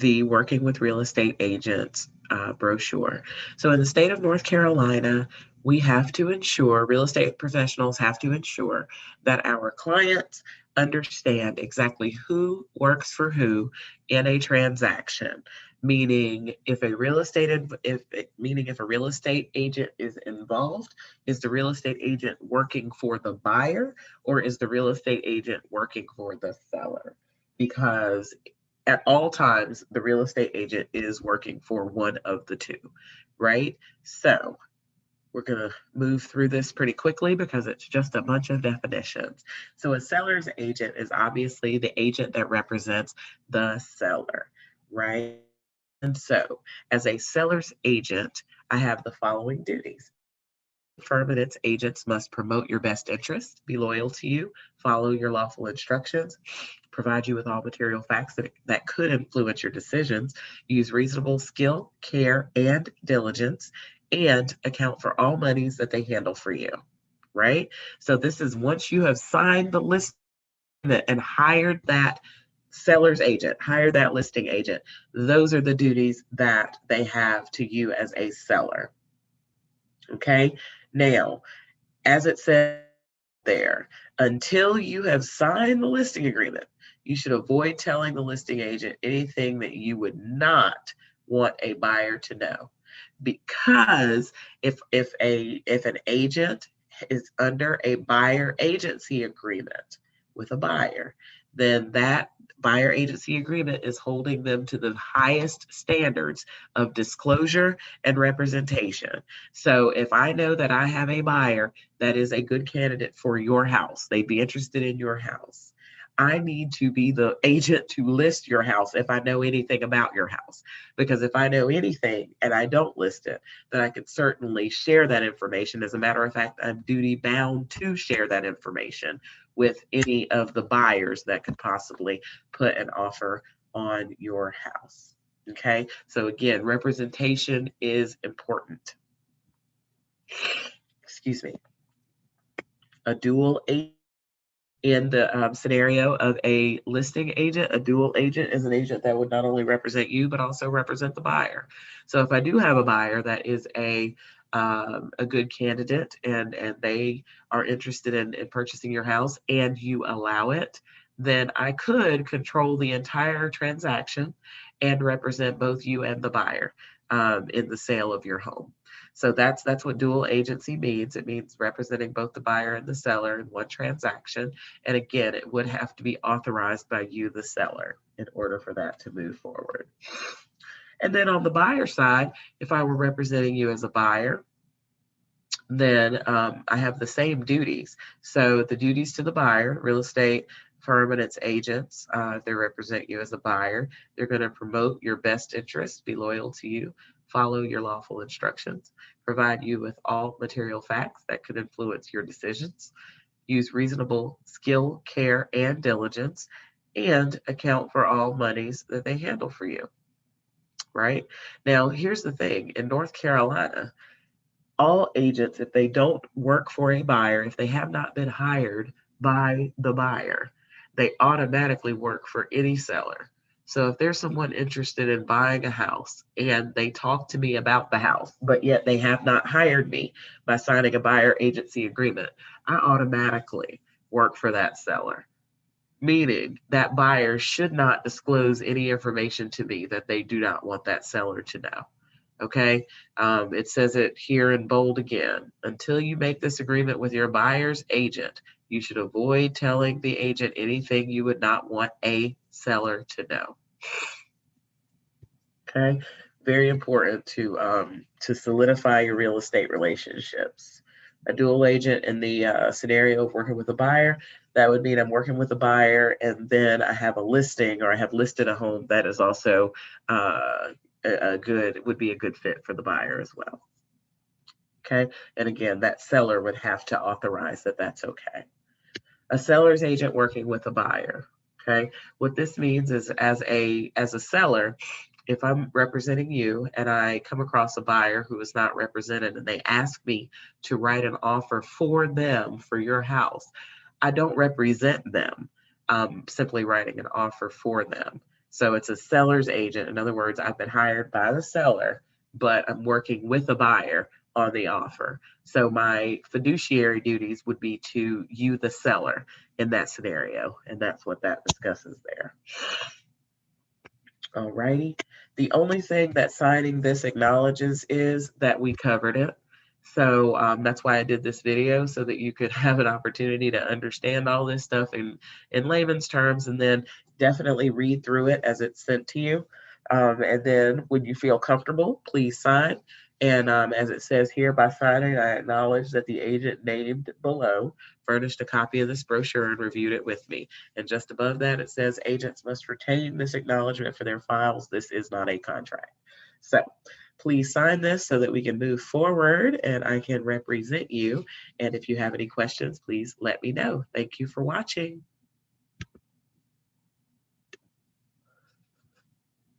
the Working with Real Estate Agents brochure. So in the state of North Carolina, we have to ensure, real estate professionals have to ensure that our clients understand exactly who works for who in a transaction. Meaning, if a real estate if a real estate agent is involved, is the real estate agent working for the buyer, or is the real estate agent working for the seller? Because at all times, the real estate agent is working for one of the two, right? So we're going to move through this pretty quickly because it's just a bunch of definitions. So a seller's agent is obviously the agent that represents the seller, right? And so as a seller's agent, I have the following duties. Firm and its agents must promote your best interest, be loyal to you, follow your lawful instructions, provide you with all material facts that could influence your decisions, use reasonable skill, care, and diligence, and account for all monies that they handle for you, right? So this is once you have signed the list and hired that seller's agent, hired that listing agent, those are the duties that they have to you as a seller. Okay. Now, as it says there, until you have signed the listing agreement, you should avoid telling the listing agent anything that you would not want a buyer to know. Because if an agent is under a buyer agency agreement with a buyer, then that buyer agency agreement is holding them to the highest standards of disclosure and representation. So if I know that I have a buyer that is a good candidate for your house, they'd be interested in your house, I need to be the agent to list your house if I know anything about your house. Because if I know anything and I don't list it, then I can certainly share that information. As a matter of fact, I'm duty bound to share that information with any of the buyers that could possibly put an offer on your house. Okay, so again, representation is important. Excuse me. A dual agent. In the scenario of a listing agent, a dual agent is an agent that would not only represent you, but also represent the buyer. So if I do have a buyer that is a good candidate and they are interested in purchasing your house and you allow it, then I could control the entire transaction and represent both you and the buyer in the sale of your home. So that's what dual agency means. It means representing both the buyer and the seller in one transaction. And again, it would have to be authorized by you, the seller, in order for that to move forward. And then on the buyer side, if I were representing you as a buyer, then I have the same duties. So the duties to the buyer, real estate firm and its agents, if they represent you as a buyer, they're going to promote your best interests, be loyal to you, follow your lawful instructions, provide you with all material facts that could influence your decisions, use reasonable skill, care, and diligence, and account for all monies that they handle for you. Right? Now, here's the thing. In North Carolina, all agents, if they don't work for a buyer, if they have not been hired by the buyer, they automatically work for any seller. So if there's someone interested in buying a house and they talk to me about the house, but yet they have not hired me by signing a buyer agency agreement, I automatically work for that seller. Meaning that buyer should not disclose any information to me that they do not want that seller to know. Okay, it says it here in bold again. Until you make this agreement with your buyer's agent, you should avoid telling the agent anything you would not want a seller to know. Okay, very important to solidify your real estate relationships. A dual agent in the scenario of working with a buyer, that would mean I'm working with a buyer and then I have a listing or I have listed a home that is also would be a good fit for the buyer as well. Okay, and again, that seller would have to authorize that that's okay. A seller's agent working with a buyer. Okay, what this means is as a seller, if I'm representing you and I come across a buyer who is not represented and they ask me to write an offer for them for your house, I don't represent them. I'm simply writing an offer for them. So it's a seller's agent. In other words, I've been hired by the seller, but I'm working with the buyer on the offer. So my fiduciary duties would be to you, the seller, in that scenario. And that's what that discusses there. All righty. The only thing that signing this acknowledges is that we covered it. So that's why I did this video, so that you could have an opportunity to understand all this stuff in layman's terms, and then definitely read through it as it's sent to you. And then when you feel comfortable, please sign. And as it says here, by signing, I acknowledge that the agent named below furnished a copy of this brochure and reviewed it with me. And just above that, it says agents must retain this acknowledgement for their files. This is not a contract. So please sign this so that we can move forward and I can represent you. And if you have any questions, please let me know. Thank you for watching.